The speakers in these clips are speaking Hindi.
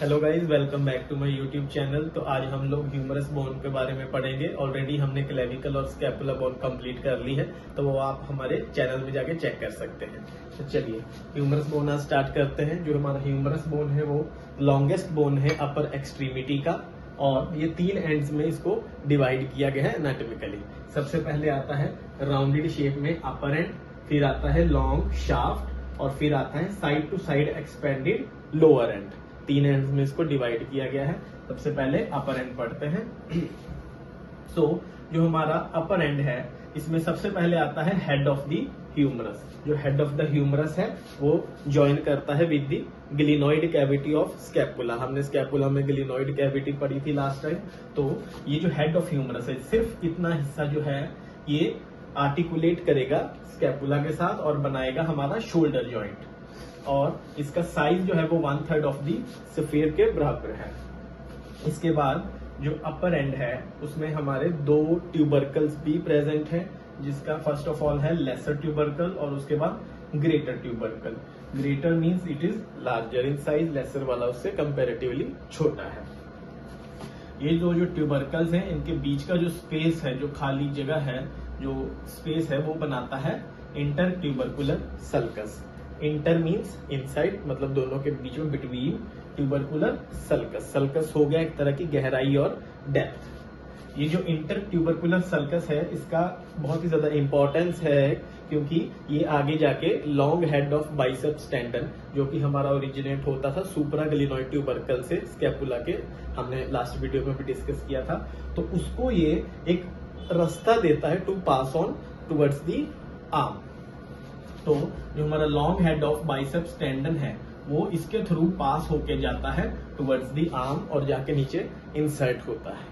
Hello guys, welcome back to my YouTube channel. तो आज हम लोग ह्यूमरस बोन के बारे में पढ़ेंगे। ऑलरेडी हमने क्लेविकल और स्कैपुला बोन कंप्लीट कर ली है, तो वो आप हमारे चैनल में जाके चेक कर सकते हैं। तो चलिए ह्यूमरस बोन आज स्टार्ट करते हैं। जो हमारा ह्यूमरस बोन है वो लॉन्गेस्ट बोन है अपर एक्सट्रीमिटी का, और ये 3 एंड्स में इसको डिवाइड किया गया है एनाटॉमिकली। सबसे पहले आता है राउंडेड शेप में अपर एंड, फिर आता है लॉन्ग शाफ्ट, और फिर आता है side to side expanded lower end. 3 ends में इसको डिवाइड किया गया है। सबसे पहले अपर एंड पढ़ते हैं। जो हमारा अपर एंड है, इसमें सबसे पहले आता है हेड ऑफ द ह्यूमरस। जो हेड ऑफ द ह्यूमरस है वो ज्वाइन करता है with the glenoid cavity of scapula. हमने स्कैपुला में ग्लिनोइड कैविटी पढ़ी थी लास्ट टाइम। तो ये जो हेड ऑफ ह्यूमरस है, सिर्फ इतना हिस्सा जो है ये आर्टिकुलेट करेगा स्कैपुला के साथ और बनाएगा हमारा शोल्डर जॉइंट, और इसका साइज जो है वो 1/3 ऑफ दी स्फीयर के बराबर है। इसके बाद जो अपर एंड है उसमें हमारे 2 ट्यूबरकल्स भी प्रेजेंट हैं, जिसका फर्स्ट ऑफ ऑल है लेसर ट्यूबरकल और उसके बाद greater tubercle. Greater means it is larger in size, lesser वाला उससे कंपैरेटिवली छोटा है। ये जो ट्यूबरकल्स हैं, इनके बीच का जो स्पेस है, जो खाली जगह है, जो स्पेस है, वो बनाता है inter tubercular sulcus. Inter means inside, मतलब दोनों के बीच में, बिटवीन ट्यूबरकुलर सल्कस। सल्कस हो गया एक तरह की गहराई और डेप्थ। ये जो इंटर ट्यूबरकुलर सल्कस है, इसका बहुत ही ज्यादा इंपॉर्टेंस है, क्योंकि ये आगे जाके long head of biceps tendon, जो कि हमारा ओरिजिनेट होता था सुप्रा ग्लिनोइड ट्यूबरकल से, स्कैपुला के, हमने लास्ट वीडियो में भी डिस्कस किया था। तो उसको ये एक रास्ता देता है to pass on towards the arm. तो जो हमारा long head of biceps tendon है वो इसके थ्रू पास होके जाता है टुवर्ड्स दी आर्म और जाके नीचे इंसर्ट होता है।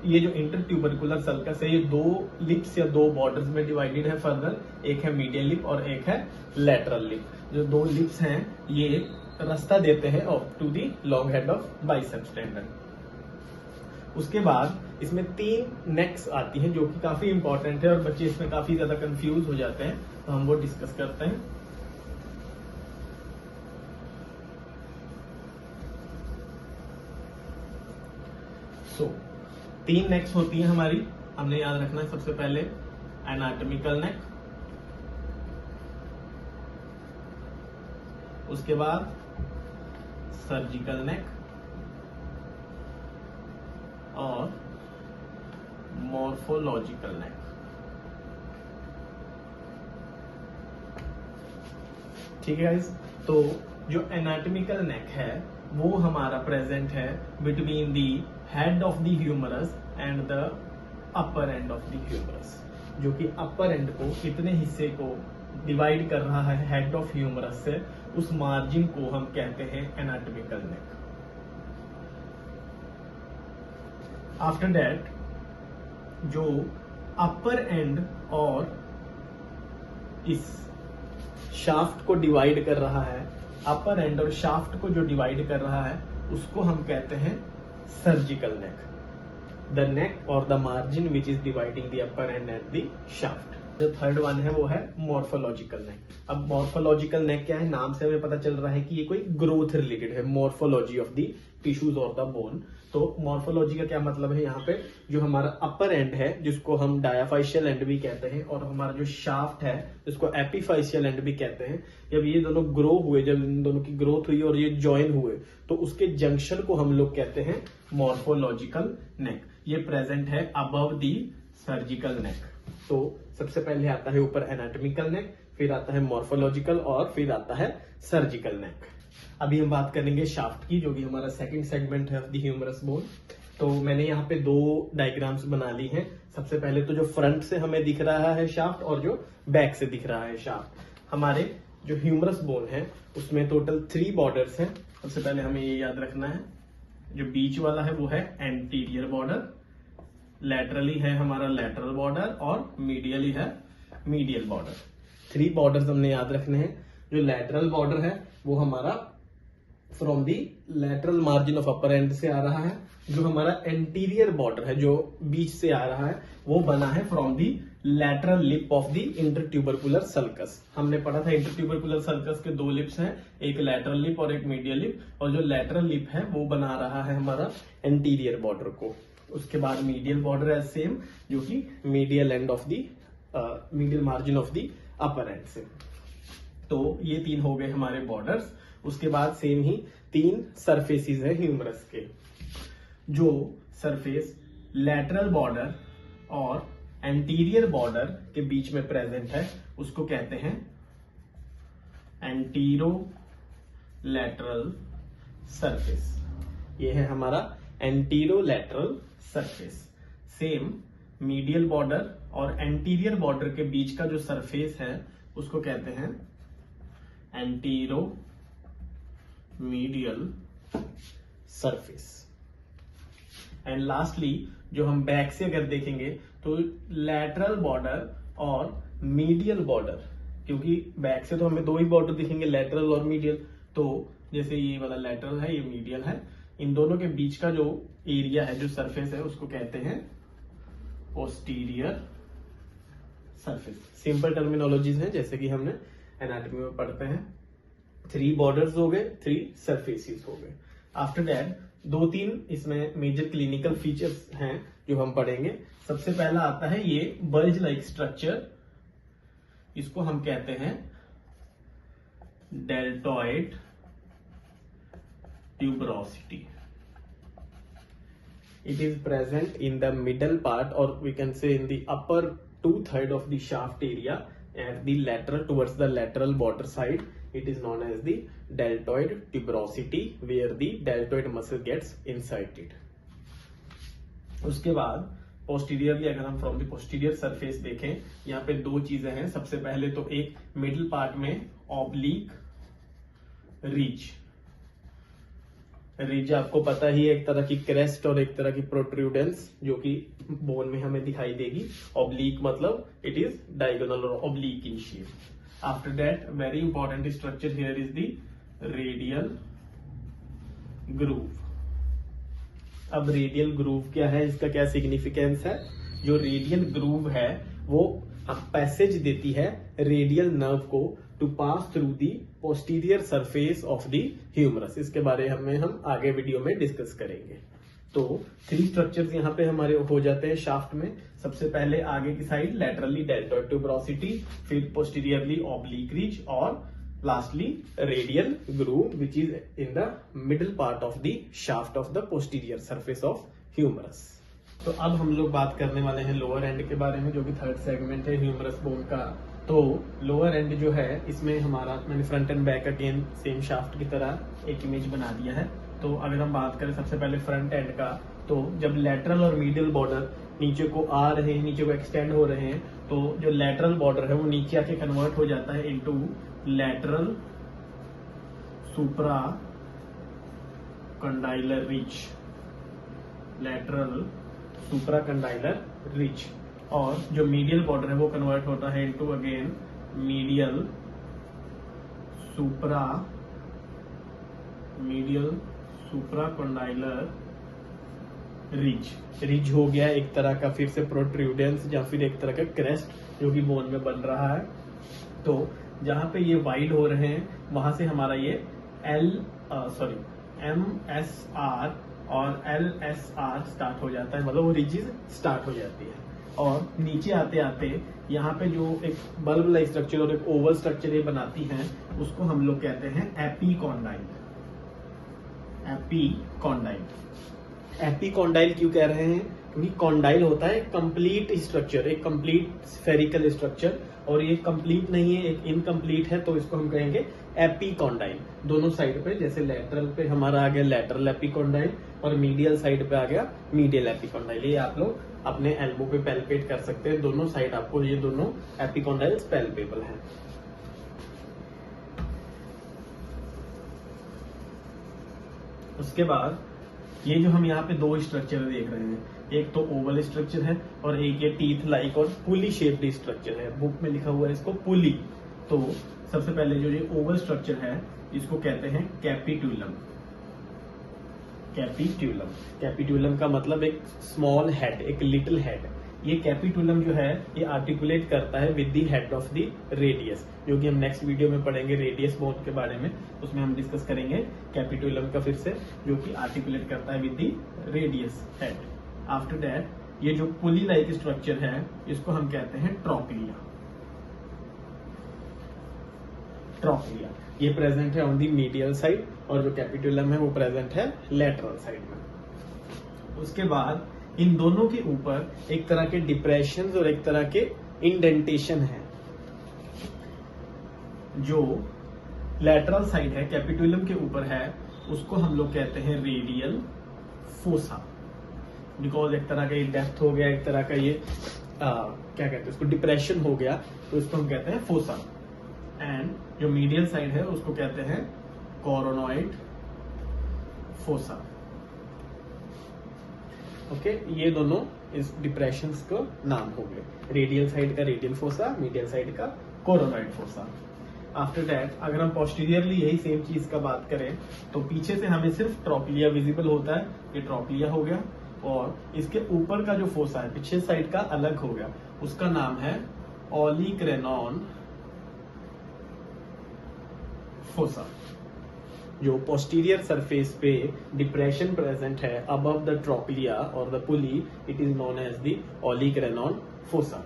ये जो इंटर ट्यूबरकुलर सल्कस है, ये 2 लिप्स या 2 बॉर्डर्स में डिवाइडेड है फर्दर। एक है मीडियल लिप और एक है लेटरल लिप। जो 2 लिप्स हैं ये रास्ता देते हैं to the long head of biceps tendon. उसके बाद इसमें 3 नेक्स आती हैं, जो कि काफी इंपॉर्टेंट है और बच्चे इसमें काफी ज्यादा कंफ्यूज हो जाते हैं, तो हम वो डिस्कस करते हैं। सो 3 नेक्स होती हैं हमारी, हमने याद रखना है। सबसे पहले एनाटॉमिकल नेक, उसके बाद सर्जिकल नेक और मॉर्फोलॉजिकल नेक। ठीक है गाइस, तो जो एनाटॉमिकल नेक है वो हमारा प्रेजेंट है between the head of the humerus and the upper end of the humerus, जो कि अपर एंड को, इतने हिस्से को डिवाइड कर रहा है हेड ऑफ ह्यूमरस से, उस मार्जिन को हम कहते हैं एनाटॉमिकल नेक। आफ्टर दैट जो अपर एंड और इस शाफ्ट को डिवाइड कर रहा है, अपर एंड और शाफ्ट को जो डिवाइड कर रहा है, उसको हम कहते हैं सर्जिकल नेक। द नेक और the margin which is dividing the upper and and the shaft. जो थर्ड वन है वो है मॉर्फोलॉजिकल नेक। अब मॉर्फोलॉजिकल नेक क्या है, नाम से हमें पता चल रहा है कि ये कोई ग्रोथ रिलेटेड है, morphology of the tissues of the bone. तो मॉर्फोलॉजी का क्या मतलब है, यहाँ पे जो हमारा अपर एंड है, जिसको हम डायाफाइशियल एंड भी कहते हैं, और हमारा जो शाफ्ट है जिसको एपीफाइशियल एंड भी कहते हैं, जब ये दोनों ग्रो हुए, जब इन दोनों की ग्रोथ हुई और ये ज्वाइन हुए, तो उसके जंक्शन को हम लोग कहते हैं मॉर्फोलॉजिकल नेक। ये प्रेजेंट है अबव दी सर्जिकल नेक। तो सबसे पहले आता है ऊपर एनाटॉमिकल नेक, फिर आता है मॉर्फोलॉजिकल और फिर आता है सर्जिकल नेक। अभी हम बात करेंगे शाफ्ट की, जो कि हमारा सेकंड सेगमेंट है ऑफ द ह्यूमरस बोन। तो मैंने यहाँ पे 2 डायग्राम्स बना ली हैं। सबसे पहले तो जो फ्रंट से हमें दिख रहा है शाफ्ट, और जो बैक से दिख रहा है शाफ्ट। हमारे जो ह्यूमरस बोन है उसमें टोटल 3 बॉर्डर्स हैं। सबसे पहले हमें ये याद रखना है, जो बीच वाला है वो है एंटीरियर बॉर्डर, लैटरली है हमारा लैटरल बॉर्डर, और मीडियली है मीडियल बॉर्डर। 3 बॉर्डर्स हमने याद रखने हैं। जो लैटरल बॉर्डर है वो हमारा from the lateral margin of upper and से आ रहा है। जो हमारा एंटीरियर बॉर्डर है, जो बीच से आ रहा है, वो बना है from the lateral lip of the intertubercular sulcus. हमने पढ़ा था इंटरट्यूबरकुलर सल्कस के दो लिप्स हैं, एक लैटरल लिप और एक मीडियल लिप, और जो लैटरल लिप है वो बना रहा है हमारा एंटीरियर बॉर्डर को। उसके बाद मीडियल बॉर्डर है सेम, जो कि medial and of the medial margin of the upper and से। तो ये तीन हो गए हमारे बॉर्डर्स। उसके बाद सेम ही तीन सरफेसेस है ह्यूमरस के। जो सरफेस लैटरल बॉर्डर और एंटीरियर बॉर्डर के बीच में प्रेजेंट है उसको कहते हैं एंटीरो लैटरल सरफेस। ये है हमारा antero lateral surface. Same medial border और एंटीरियर बॉर्डर के बीच का जो सरफेस है उसको कहते हैं antero medial surface. And lastly जो हम बैक से अगर देखेंगे तो लैटरल बॉर्डर और मीडियल बॉर्डर, क्योंकि बैक से तो हमें दो ही बॉर्डर दिखेंगे, लैटरल और मीडियल। तो जैसे ये वाला लैटरल है, ये मीडियल है, इन दोनों के बीच का जो एरिया है, जो सरफेस है, उसको कहते हैं पोस्टीरियर सरफेस। सिंपल टर्मिनोलॉजीज हैं जैसे कि हमने एनाटॉमी में पढ़ते हैं। 3 बॉर्डर्स हो गए, 3 सरफेसेस हो गए। आफ्टर दैट 2-3 इसमें मेजर क्लिनिकल फीचर्स हैं जो हम पढ़ेंगे। सबसे पहला आता है ये बल्ज लाइक स्ट्रक्चर, इसको हम कहते हैं deltoid tuberosity. It is present in the middle part, or we can say in the upper 2/3 of the shaft area at the lateral, towards the lateral border side. It is known as the deltoid tuberosity, where the deltoid muscle gets inserted. उसके बाद पोस्टीरियरली अगर हम फ्रॉम द पोस्टीरियर सरफेस देखें, यहाँ पे दो चीजें हैं। सबसे पहले तो एक मिडिल पार्ट में ऑब्लिक रिज। रिज आपको पता ही है, एक तरह की क्रेस्ट और एक तरह की प्रोट्रूडेंस जो कि बोन में हमें दिखाई देगी। ऑब्लिक मतलब इट इज डायगोनल और oblique in shape. After that very important structure here is the radial groove. अब रेडियल ग्रूव क्या है, इसका क्या सिग्निफिकेंस है? जो रेडियल ग्रूव है वो पैसेज देती है रेडियल नर्व को to pass through the posterior surface of the humerus. इसके बारे में हम आगे वीडियो में डिस्कस करेंगे। तो 3 स्ट्रक्चर्स यहाँ पे हमारे हो जाते हैं शाफ्ट में। सबसे पहले आगे की साइड लैटरली डेल्टॉइड ट्यूबरोसिटी, फिर पोस्टीरियरली ऑब्लिक रिज, और lastly radial groove which is in the middle part of the shaft of the posterior surface of humerus. तो अब हम लोग बात करने वाले हैं लोअर एंड के बारे में, जो कि 3rd सेगमेंट है ह्यूमरस बोन का। तो लोअर एंड जो है इसमें हमारा, मैंने front end back again same shaft की तरह एक इमेज बना दिया है। तो अगर हम बात करें सबसे पहले फ्रंट एंड का, तो जब लैटरल और मीडियल बॉर्डर नीचे को आ रहे हैं, नीचे को एक्सटेंड हो रहे हैं, तो जो लैटरल बॉर्डर है वो नीचे आके कन्वर्ट हो जाता है इनटू लैटरल सुप्रा कंडाइलर रिज। लैटरल सुप्रा कंडाइलर रिज। और जो मीडियल बॉर्डर है वो कन्वर्ट होता है इनटू अगेन मीडियल सुप्रा कंडाइलर रिज। रिज हो गया एक तरह का फिर से प्रोट्रूडेंस या फिर एक तरह का क्रेस्ट जो कि बोन में बन रहा है। तो जहां पे ये वाइड हो रहे हैं वहां से हमारा ये MSR और LSR स्टार्ट हो जाता है, मतलब वो रिजेस स्टार्ट हो जाती है। और नीचे आते आते यहाँ पे जो एक बल्ब लाइक स्ट्रक्चर और एक ओवल स्ट्रक्चर ये बनाती हैं उसको हम लोग कहते हैं एपीकॉन्डाइल। एपीकॉन्डाइल क्यों कह रहे हैं? क्योंकि कॉन्डाइल होता है कंप्लीट स्ट्रक्चर, एक कंप्लीट स्फेरिकल स्ट्रक्चर, और ये कंप्लीट नहीं है, एक इनकम्प्लीट है, तो इसको हम कहेंगे एपीकॉन्डाइल। दोनों साइड पे, जैसे लैटरल पे हमारा आ गया लैटरल एपीकॉन्डाइल और मीडियल साइड पे आ गया मीडियल एपीकॉन्डाइल। ये आप लोग अपने एल्बो पे पैल्पेट कर सकते हैं, दोनों साइड आपको ये दोनों एपीकॉन्डाइल्स पैल्पेबल हैं। उसके बाद ये जो हम यहाँ पे 2 स्ट्रक्चर देख रहे हैं, एक तो ओवल स्ट्रक्चर है और एक ये टीथ लाइक और पुली शेप्ड स्ट्रक्चर है। बुक में लिखा हुआ है इसको पुली। तो सबसे पहले जो ये ओवल स्ट्रक्चर है इसको कहते हैं कैपिट्यूलम। कैपिट्यूलम का मतलब एक स्मॉल हेड, एक लिटिल हेड। ये कैपिटुलम जो है ये आर्टिकुलेट करता है with the head of the radius, जो कि हम नेक्स्ट वीडियो में पढ़ेंगे रेडियस बोन के बारे में, उसमें हम डिस्कस करेंगे कैपिटुलम का फिर से, जो कि आर्टिकुलेट करता है with the radius head. After that ये जो पुली लाइक स्ट्रक्चर है इसको हम कहते हैं ट्रोक्लिया। ट्रोक्लिया ये प्रेजेंट है ऑन दी मीडियल साइड और जो कैपिटुलम है वो प्रेजेंट है लेटरल साइड में। उसके बाद इन दोनों के ऊपर एक तरह के डिप्रेशन और एक तरह के इंडेंटेशन है। जो लेटरल साइड है कैपिटुलम के ऊपर है उसको हम लोग कहते हैं रेडियल फोसा, बिकॉज एक तरह का ये डेप्थ हो गया, एक तरह का ये क्या कहते हैं उसको डिप्रेशन हो गया, तो इसको हम कहते हैं फोसा। एंड जो मीडियल साइड है उसको कहते हैं कोरोनॉइड फोसा। ओके, ये दोनों इस डिप्रेशंस को नाम हो गए, रेडियल साइड का रेडियल फोसा, मीडियल साइड का कोरोनॉइड फोसा। आफ्टर दैट अगर हम पोस्टीरियरली यही सेम चीज का बात करें तो पीछे से हमें सिर्फ ट्रोक्लिया विजिबल होता है, ये ट्रोक्लिया हो गया, और इसके ऊपर का जो फोसा है पीछे साइड का अलग हो गया, उसका नाम है ओलिक्रेनॉन फोसा। जो पोस्टीरियर सरफेस पे डिप्रेशन प्रेजेंट है अबव द ट्रोक्लिया और the pulley, it is known as the olecranon fossa.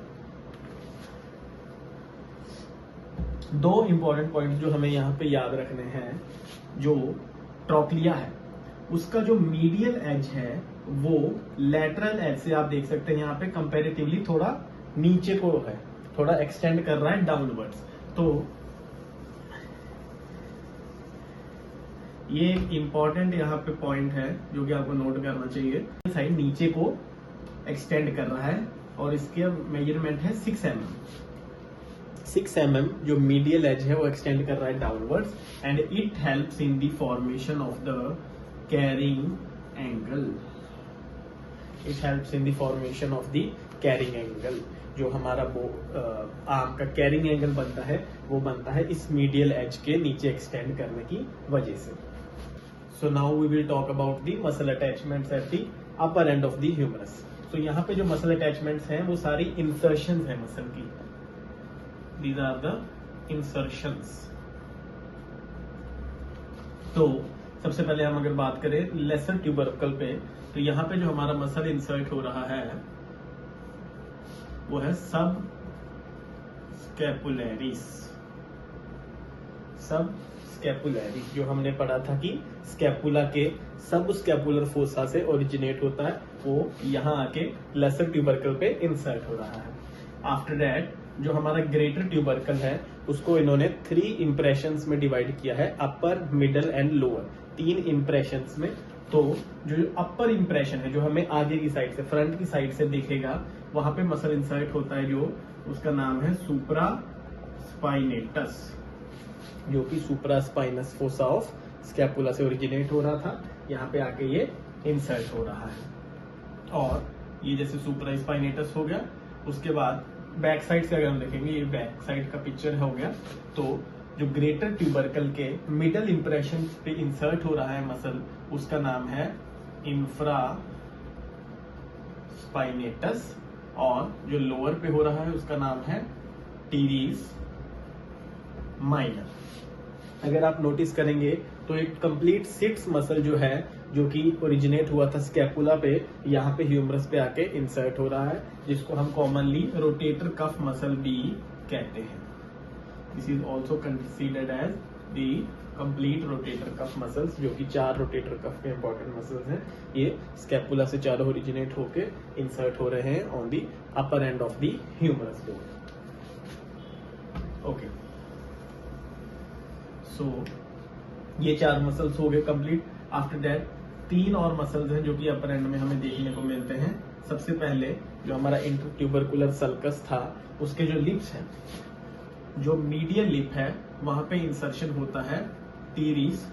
दो इंपॉर्टेंट पॉइंट जो हमें यहाँ पे याद रखने हैं, जो ट्रोक्लिया है उसका जो मीडियल एज है वो लेटरल एज से आप देख सकते हैं यहाँ पे कंपैरेटिवली थोड़ा नीचे को है, थोड़ा एक्सटेंड कर रहा है डाउनवर्ड्स। तो ये एक इम्पॉर्टेंट यहाँ पे पॉइंट है जो कि आपको नोट करना चाहिए। साइड नीचे को एक्सटेंड कर रहा है और इसके मेजरमेंट है 6 mm। 6 mm जो मीडियल एज है वो एक्सटेंड कर रहा है downwards, and it helps in the formation of the carrying angle. It helps in the formation of the carrying angle. जो हमारा आर्म का कैरिंग एंगल बनता है वो बनता है इस मीडियल एज के नीचे एक्सटेंड करने की वजह से। So now we will talk about the muscle attachments at the upper end of the humerus. So यहाँ पे जो muscle attachments हैं वो सारी insertions हैं muscle की। These are the insertions. तो सबसे पहले हम अगर बात करें lesser tubercle पे, तो यहाँ पे जो हमारा muscle insert हो रहा है वो है सब स्कैपुलैरिस। सब स्कैपुलैरिस जो हमने पढ़ा था कि स्कैपुला के सब स्कैपुलर फोसा से ओरिजिनेट होता है, वो यहाँ आके लेसर ट्यूबरकल पे इंसर्ट हो रहा है। आफ्टर दैट जो हमारा ग्रेटर ट्यूबरकल है उसको इन्होंने 3 इंप्रेशंस में डिवाइड किया है, upper middle and lower, 3 impressions में। तो जो अपर इंप्रेशन है जो हमें आगे की साइड से, फ्रंट की साइड से दिखेगा, वहां पे मसल इंसर्ट होता है, जो उसका नाम है सुप्रा स्पाइनेटस, जो कि सुप्रा स्पाइनस फोसा ऑफ स्कैपुला से ओरिजिनेट हो रहा था, यहाँ पे आके ये इंसर्ट हो रहा है। और ये जैसे सुप्रा स्पाइनेटस हो गया, उसके बाद बैक साइड से अगर हम देखेंगे, ये बैक साइड का पिक्चर हो गया, तो जो ग्रेटर ट्यूबरकल के मिडल इंप्रेशन पे इंसर्ट हो रहा है मसल, उसका नाम है इंफ्रा स्पाइनेटस, और जो लोअर पे हो रहा है उसका नाम है टीरीस माइनर। अगर आप नोटिस करेंगे तो एक कंप्लीट 6 मसल जो है, जो कि ओरिजिनेट हुआ था स्कैपुला पे, यहाँ पे ह्यूमरस पे आके इंसर्ट हो रहा है, जिसको हम कॉमनली रोटेटर कफ मसल भी कहते हैं। This is also considered as the complete rotator cuff muscles, जो कि 4 रोटेटर कफ के इंपॉर्टेंट मसल्स हैं। ये स्कैपुला से चारों ओरिजिनेट होके इंसर्ट हो रहे हैं on the upper end of the humerus bone. Okay, so ये 4 मसल्स हो गए कंप्लीट। आफ्टर दैट 3 और मसल्स हैं जो कि अपर एंड में हमें देखने को मिलते हैं। सबसे पहले जो हमारा इंटरट्यूबरकुलर सल्कस था, उसके जो लिप्स हैं, जो मीडियल लिप है वहां पे इंसर्शन होता है टीरीस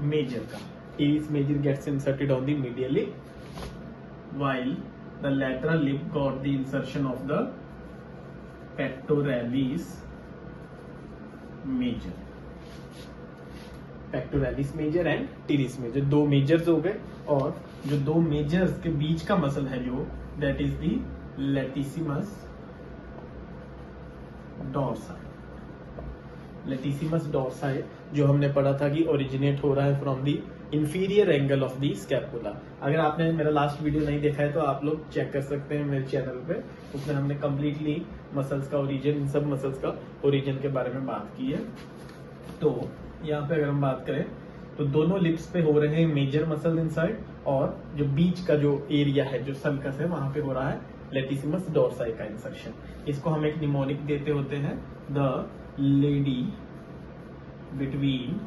मेजर का। Teres major gets inserted on the medial lip, while the lateral lip got the insertion of the pectoralis major. Pectoralis major and teres major, 2 measures हो गए, और जो 2 मेजर्स के बीच का मसल है जो that is the latissimus dorsi। latissimus dorsi जो हमने पढ़ा था कि ओरिजिनेट हो रहा है from the inferior angle of the scapula. अगर आपने मेरा लास्ट वीडियो नहीं देखा है तो आप लोग चेक कर सकते हैं मेरे चैनल पे, उसमें हमने कंप्लीटली मसल्स का ओरिजिन, इन सब मसल्स का ओरिजिन के बारे में बात की है। तो यहाँ पे अगर हम बात करें तो दोनों लिप्स पे हो रहे हैं मेजर मसल इनसाइड, और जो बीच का जो एरिया है, जो सल्कस है, वहां पे हो रहा है लेटिसिमस डोर्साई का इंसर्शन। इसको हम एक निमोनिक देते होते हैं, the lady between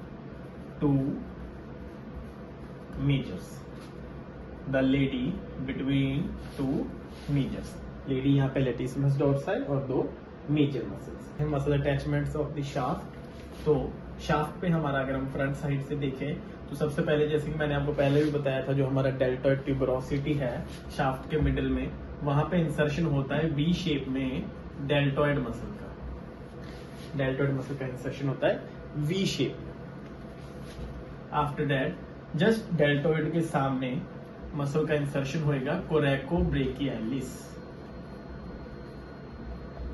two majors. The lady between two majors, lady यहाँ पे लेटिसिमस डोर्साई और दो major muscles. Muscle attachments of the shaft. तो शाफ्ट पे हमारा अगर हम फ्रंट साइड से देखें तो सबसे पहले, जैसे कि मैंने आपको पहले भी बताया था, जो हमारा डेल्टॉइड ट्यूबरोसिटी है शाफ्ट के मिडिल में, वहां पे इंसर्शन होता है वी शेप में डेल्टॉइड मसल का। डेल्टॉइड मसल का इंसर्शन होता है V shape. After that just deltoid के सामने मसल का इंसर्शन होएगा कोरेकोब्रेकियलिस।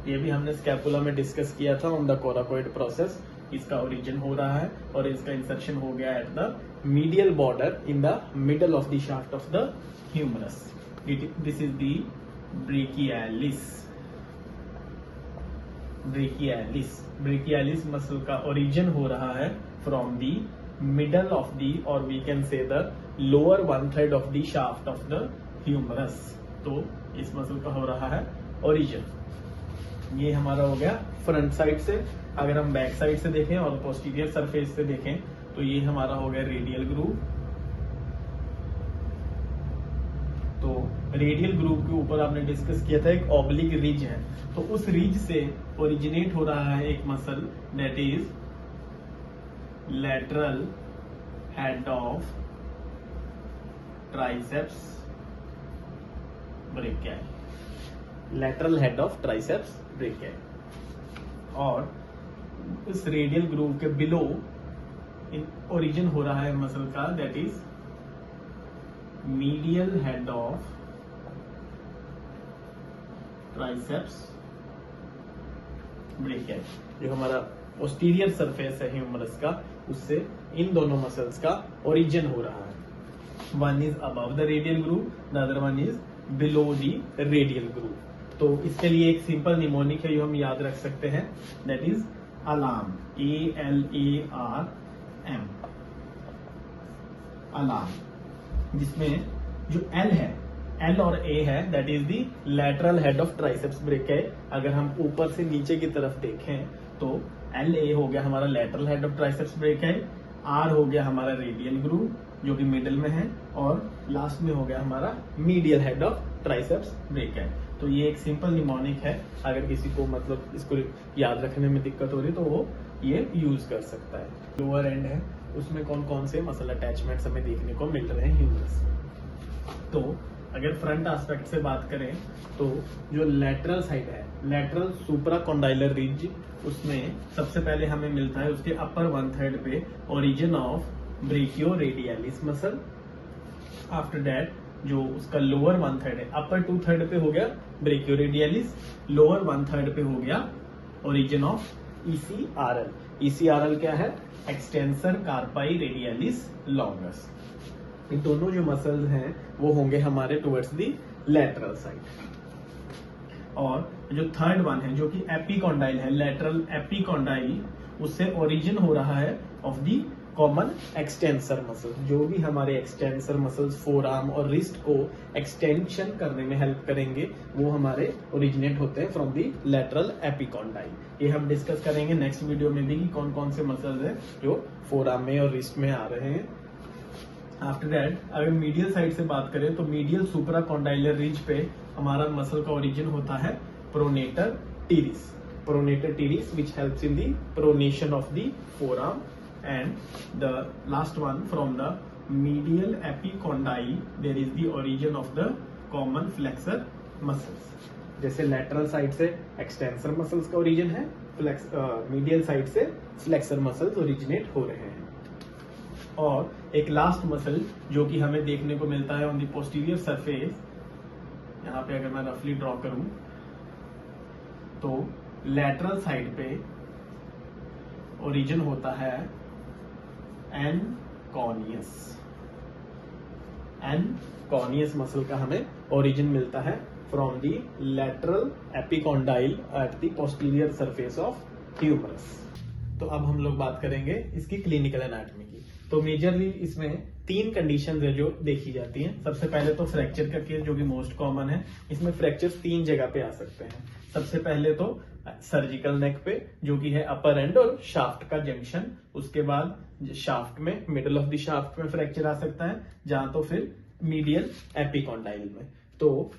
ये भी हमने स्कैपुला में डिस्कस किया था ऑन द कोराकोइड प्रोसेस। इसका ओरिजिन हो रहा है और इसका इंसर्शन हो गया at the medial border in the middle of the shaft of the humerus. This is the brachialis. Brachialis muscle का ओरिजिन हो रहा है from the middle of the, और we can say the lower 1/3 of the shaft of the humerus. तो इस मसल का हो रहा है ओरिजिन। ये हमारा हो गया फ्रंट साइड से। अगर हम बैक साइड से देखें और पोस्टीरियर सरफेस से देखें तो ये हमारा हो गया रेडियल ग्रूव। तो रेडियल ग्रूव के ऊपर आपने डिस्कस किया था एक ऑब्लिक रिज है, तो उस रिज से ओरिजिनेट हो रहा है एक muscle, that is lateral head of triceps brachii. Lateral head of triceps brachii. और इस रेडियल ग्रूव के बिलो ओरिजिन हो रहा है मसल का, that is medial head of triceps brachii. जो हमारा पोस्टीरियर सरफेस है ह्यूमरस का, उससे इन दोनों मसल्स का ओरिजिन हो रहा है। One is above the radial groove, the other one is below the radial groove. तो इसके लिए एक सिंपल निमोनिक है जो हम याद रख सकते हैं, that is alarm. ALARM। Alarm, जिसमें जो L है, L और A है, that is the lateral head of triceps brachii. अगर हम ऊपर से नीचे की तरफ देखें तो LA हो गया हमारा lateral head of triceps brachii, R हो गया हमारा रेडियल ग्रूव जो कि मिडिल में है, और लास्ट में हो गया हमारा medial head of triceps brachii. तो ये एक सिंपल निमोनिक है, अगर किसी को मतलब इसको याद रखने में दिक्कत हो रही है तो वो ये यूज कर सकता है। लोअर एंड है, उसमें कौन कौन से मसल अटैचमेंट्स हमें देखने को मिल रहे हैं ह्यूमरस। तो अगर फ्रंट एस्पेक्ट से बात करें तो जो लेटरल साइड है, लेटरल सुप्राकॉन्डाइलर रिज, उसमें सबसे पहले हमें मिलता है उसके अपर 1/3 पे origin of ब्रेकियोरेडियलिस muscle. After that जो उसका लोअर 1/3 है, अपर 2/3 पे हो गया ब्रेकियोरेडियलिस, लोअर 1/3 पे हो गया ओरिजिन ऑफ ECRL। ECRL क्या है? Extensor कार्पाई radialis longus. ये दोनों जो मसल्स हैं वो होंगे हमारे टुवर्ड्स दी लेटरल साइड। और जो थर्ड वन है जो कि एपिकॉन्डाइल है, लेटरल एपिकॉन्डाइल, उससे ओरिजिन हो रहा है of the common extensor muscle. जो भी हमारे एक्सटेंसर मसल्स फोर आर्म और रिस्ट को एक्सटेंशन करने में हेल्प करेंगे वो हमारे ओरिजिनेट होते हैं फ्रॉम दी लेटरल एपिकॉन्डाइल। ये हम डिस्कस करेंगे नेक्स्ट वीडियो में भी कि कौन कौन से मसल्स हैं जो फोर आर्म में और रिस्ट में आ रहे हैं। आफ्टर दैट अगर मीडियल साइड से बात करें तो मीडियल सुप्राकॉन्डाइलर रिज पे हमारा मसल का ओरिजिन होता है pronator teres. Pronator teres which helps in the pronation of the four arm, and the last one from the medial epicondyle there is the origin of the common flexor muscles। जैसे lateral साइड से extensor muscles का origin है, medial साइड से flexor muscles originate हो रहे हैं। और एक लास्ट मसल जो कि हमें देखने को मिलता है on the posterior surface, यहाँ पे अगर मैं रफली ड्रॉ करूं तो लैटरल साइड पे ओरिजिन होता है एनकॉनियस मसल का हमें ओरिजिन मिलता है from the lateral epicondyle at the posterior surface of humerus. तो अब हम लोग बात करेंगे इसकी क्लिनिकल एनाटॉमी की। तो मेजरली इसमें 3 कंडीशन है जो देखी जाती हैं। सबसे पहले तो फ्रैक्चर का केस जो कि मोस्ट कॉमन है। इसमें फ्रैक्चर्स 3 जगह पे आ सकते हैं। सबसे पहले तो सर्जिकल नेक पे जो कि है अपर एंड और शाफ्ट का जंक्शन। उसके बाद शाफ्ट में मिडल ऑफ द शाफ्ट में फ्रैक्चर आ सकता है, जहां तो फिर मीडियल एपिकॉन्डाइल में। तो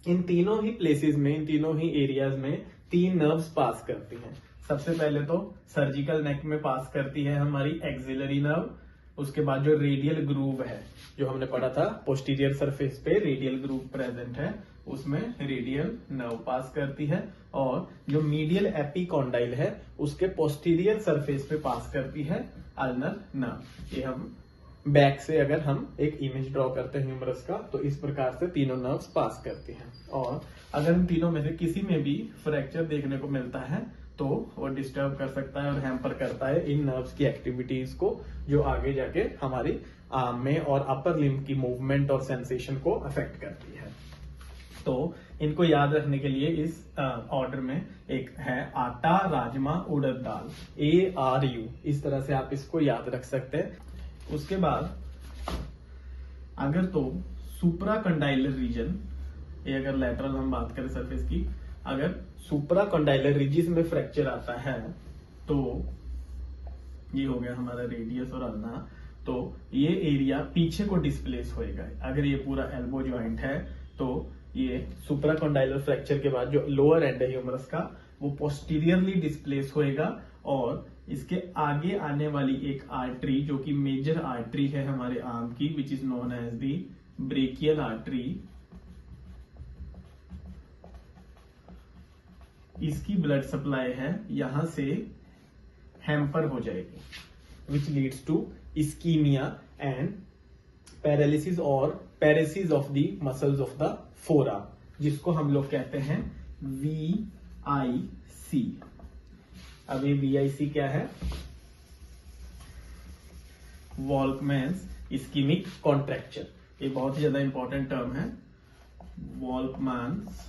इन तीनों ही प्लेसेस में, इन तीनों ही एरियाज में 3 नर्व्स पास करती हैं। सबसे पहले तो सर्जिकल नेक में पास करती है हमारी एक्सिलरी नर्व। उसके बाद जो रेडियल ग्रूव है, जो हमने पढ़ा था पोस्टीरियर सरफेस पे रेडियल ग्रूव प्रेजेंट है, उसमें रेडियल नर्व पास करती है। और जो मीडियल एपिकॉन्डाइल है उसके पोस्टीरियर सरफेस पे पास करती है अल्नर नर्व। ये हम बैक से अगर हम एक इमेज ड्रॉ करते हैं ह्यूमरस का, तो इस प्रकार से तीनों नर्व्स पास करती हैं। और अगर इन तीनों में से किसी में भी फ्रैक्चर देखने को मिलता है तो वो डिस्टर्ब कर सकता है और हैम्पर करता है इन नर्व्स की एक्टिविटीज को, जो आगे जाके हमारी आर्म में और अपर लिम्ब की मूवमेंट और सेंसेशन को अफेक्ट करती है। तो इनको याद रखने के लिए इस ऑर्डर में एक है आटा, राजमा, उड़द दाल, ARU। इस तरह से आप इसको याद रख सकते हैं। उसके बाद अगर तो सुप्राकंडाइलर रीजन, ये अगर लैटरल हम बात करें सरफेस की, अगर सुप्राकंडाइलर रीजन में फ्रैक्चर आता है तो ये हो गया हमारा रेडियस और अल्ना, तो ये एरिया पीछे को डिस्प्लेस होएगा। अगर ये पूरा एल्बो जॉइंट है तो ये सुप्राकंडाइलर फ्रैक्चर के बाद जो लोअर एंड है ह्यूमरस का, वो पोस्टीरियरली डिस्प्लेस होएगा और इसके आगे आने वाली एक आर्टरी जो कि मेजर आर्टरी है हमारे आर्म की, which is known as the brachial artery, इसकी ब्लड सप्लाई है यहां से हैम्पर हो जाएगी, which leads to ischemia and paralysis और paresis of the muscles of the forearm, जिसको हम लोग कहते हैं VIC। अब ये VIC क्या है? Volkmann's ischemic contracture. ये बहुत ही ज्यादा इंपॉर्टेंट टर्म है, वॉल्कमैन्स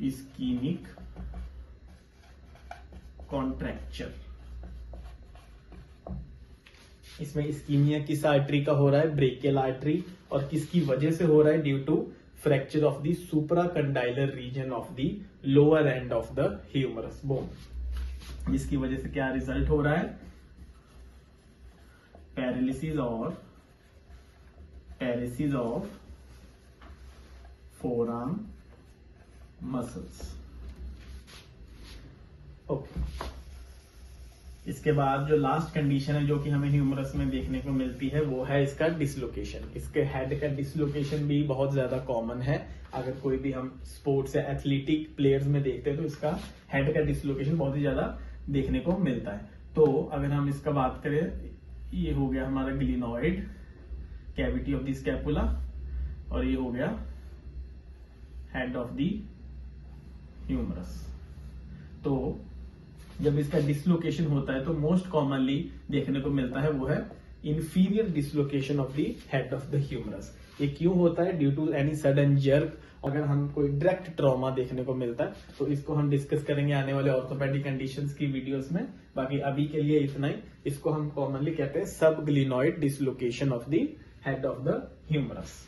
इस्कीमिक कॉन्ट्रैक्चर। इसमें इस्कीमिया किस आर्टरी का हो रहा है? Brachial artery. और किसकी वजह से हो रहा है? Due to fracture of the supracondylar region of the lower end of the humerus bone. जिसकी वजह से क्या रिजल्ट हो रहा है? पैरालिसिस और paresis of forearm muscles. Okay. इसके बाद जो लास्ट कंडीशन है जो कि हमें ह्यूमरस में देखने को मिलती है वो है इसका डिसलोकेशन। इसके हेड का डिसलोकेशन भी बहुत ज्यादा कॉमन है। अगर कोई भी हम स्पोर्ट्स या एथलेटिक प्लेयर्स में देखते हैं तो इसका हेड का डिसलोकेशन बहुत ही ज्यादा देखने को मिलता है। तो अगर हम इसका बात करें, ये हो गया हमारा glenoid cavity of the scapula और ये हो गया हेड ऑफ द ह्यूमरस। तो जब इसका डिसलोकेशन होता है तो मोस्ट कॉमनली देखने को मिलता है वो है inferior dislocation of the head of the humerus. ये क्यों होता है? Due to any sudden jerk. अगर हम कोई डायरेक्ट ट्रॉमा देखने को मिलता है तो इसको हम डिस्कस करेंगे आने वाले ऑर्थोपेडिक कंडीशंस की वीडियोस में। बाकी अभी के लिए इतना ही। इसको हम कॉमनली कहते हैं subglenoid dislocation of the head of the humerus.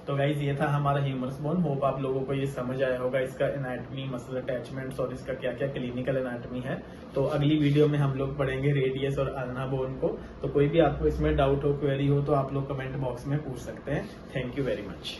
तो गाइज ये था हमारा ह्यूमरस बोन। होप आप लोगों को ये समझ आया होगा इसका एनाटॉमी, मसल अटैचमेंट्स और इसका क्या क्या क्लिनिकल एनाटॉमी है। तो अगली वीडियो में हम लोग पढ़ेंगे रेडियस और अल्ना बोन को। तो कोई भी आपको इसमें डाउट हो, क्वेरी हो तो आप लोग कमेंट बॉक्स में पूछ सकते हैं। Thank you very much.